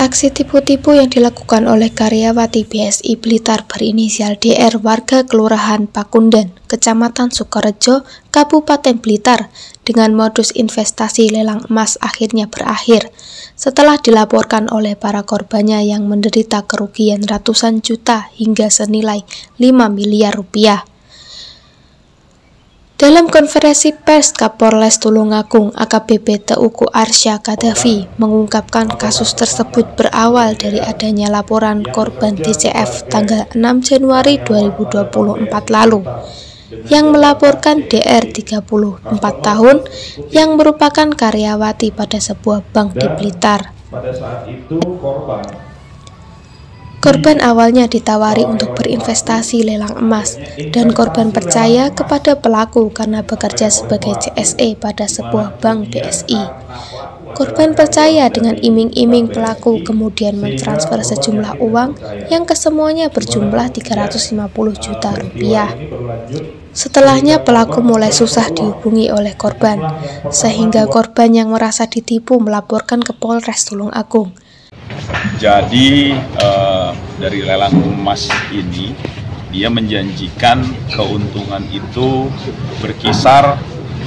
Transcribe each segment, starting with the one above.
Aksi tipu-tipu yang dilakukan oleh karyawati BSI Blitar berinisial DR warga Kelurahan Pakunden, Kecamatan Sukorejo, Kabupaten Blitar dengan modus investasi lelang emas akhirnya berakhir setelah dilaporkan oleh para korbannya yang menderita kerugian ratusan juta hingga senilai 5 miliar rupiah. Dalam konferensi pers, Kapolres Tulungagung AKBP Teuku Arsya Kadafi mengungkapkan kasus tersebut berawal dari adanya laporan korban DCF tanggal 6 Januari 2024 lalu yang melaporkan DR 34 tahun yang merupakan karyawati pada sebuah bank di Blitar. Pada saat itu Korban awalnya ditawari untuk berinvestasi lelang emas dan korban percaya kepada pelaku karena bekerja sebagai CSE pada sebuah bank BSI. Korban percaya dengan iming-iming pelaku kemudian mentransfer sejumlah uang yang kesemuanya berjumlah 350 juta rupiah. Setelahnya pelaku mulai susah dihubungi oleh korban, sehingga korban yang merasa ditipu melaporkan ke Polres Tulungagung. Jadi dari lelang emas ini dia menjanjikan keuntungan itu berkisar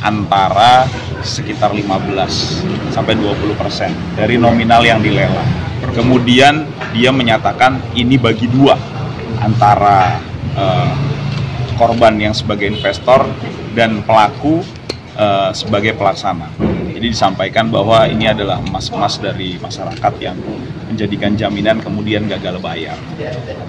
antara sekitar 15 sampai 20% dari nominal yang dilelang. Kemudian dia menyatakan ini bagi dua antara korban yang sebagai investor dan pelaku sebagai pelaksana. Jadi disampaikan bahwa ini adalah emas-emas dari masyarakat yang menjadikan jaminan kemudian gagal bayar.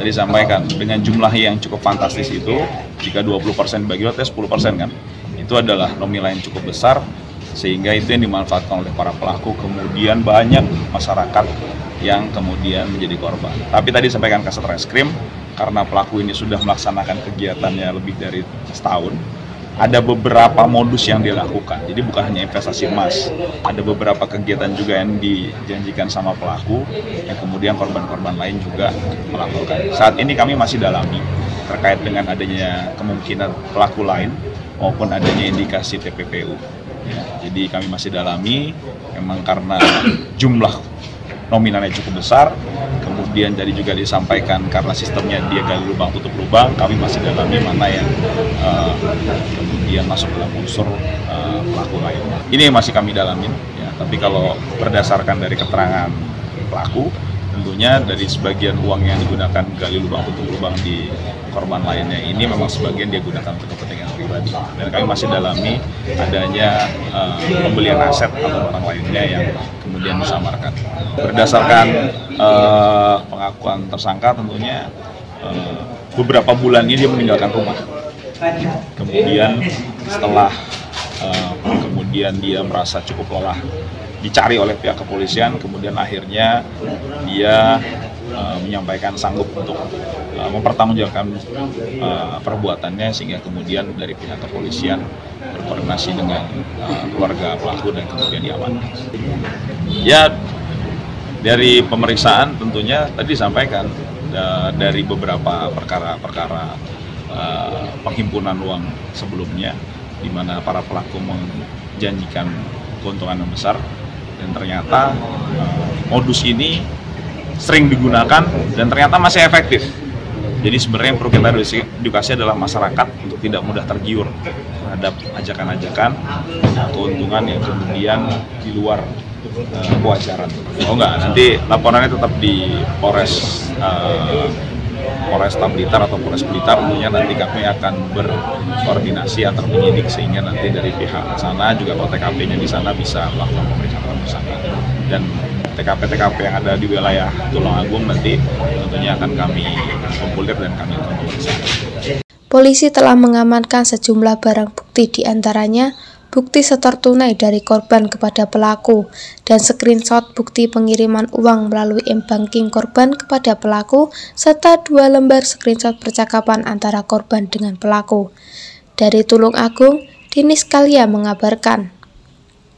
Tadi disampaikan dengan jumlah yang cukup fantastis itu, jika 20% bagi dua, 10% kan, itu adalah nominal yang cukup besar, sehingga itu yang dimanfaatkan oleh para pelaku, kemudian banyak masyarakat yang kemudian menjadi korban. Tapi tadi disampaikan Kasat Reskrim, karena pelaku ini sudah melaksanakan kegiatannya lebih dari setahun, ada beberapa modus yang dilakukan. Jadi bukan hanya investasi emas, ada beberapa kegiatan juga yang dijanjikan sama pelaku yang kemudian korban-korban lain juga melakukan. Saat ini kami masih dalami terkait dengan adanya kemungkinan pelaku lain maupun adanya indikasi TPPU. Ya, jadi kami masih dalami, memang karena jumlah nominalnya cukup besar, kemudian tadi juga disampaikan karena sistemnya dia gali lubang tutup lubang, kami masih dalami mana yang kemudian masuk dalam unsur pelaku lain. Ini masih kami dalamin, ya. Tapi kalau berdasarkan dari keterangan pelaku, tentunya dari sebagian uang yang digunakan gali lubang tutup lubang di korban lainnya ini memang sebagian dia gunakan untuk kepentingan pribadi. Dan kami masih dalami adanya pembelian aset atau barang lainnya yang kemudian disamarkan. Berdasarkan pengakuan tersangka, tentunya beberapa bulan ini dia meninggalkan rumah. Kemudian setelah kemudian dia merasa cukup lelah dicari oleh pihak kepolisian, kemudian akhirnya dia menyampaikan sanggup untuk mempertanggungjawabkan perbuatannya, sehingga kemudian dari pihak kepolisian berkoordinasi dengan keluarga pelaku dan kemudian diamankan. Ya, dari pemeriksaan tentunya tadi disampaikan dari beberapa perkara-perkara penghimpunan uang sebelumnya, di mana para pelaku menjanjikan keuntungan yang besar, dan ternyata modus ini sering digunakan dan ternyata masih efektif. Jadi sebenarnya yang perlu kita edukasi adalah masyarakat untuk tidak mudah tergiur terhadap ajakan-ajakan keuntungan yang kemudian di luar kewajaran. Oh enggak, nanti laporannya tetap di Polresta Blitar atau Polres Blitar. Tentunya nanti kami akan berkoordinasi antar penyidik, sehingga nanti dari pihak sana juga kalau TKP-nya di sana bisa melakukan pemeriksaan bersama. Dan TKP-TKP yang ada di wilayah Tulungagung nanti tentunya akan kami kumpulir dan kami akan memeriksa. Polisi telah mengamankan sejumlah barang bukti, diantaranya bukti setor tunai dari korban kepada pelaku dan screenshot bukti pengiriman uang melalui m-banking korban kepada pelaku, serta 2 lembar screenshot percakapan antara korban dengan pelaku. Dari Tulungagung, Dinis Kalia mengabarkan.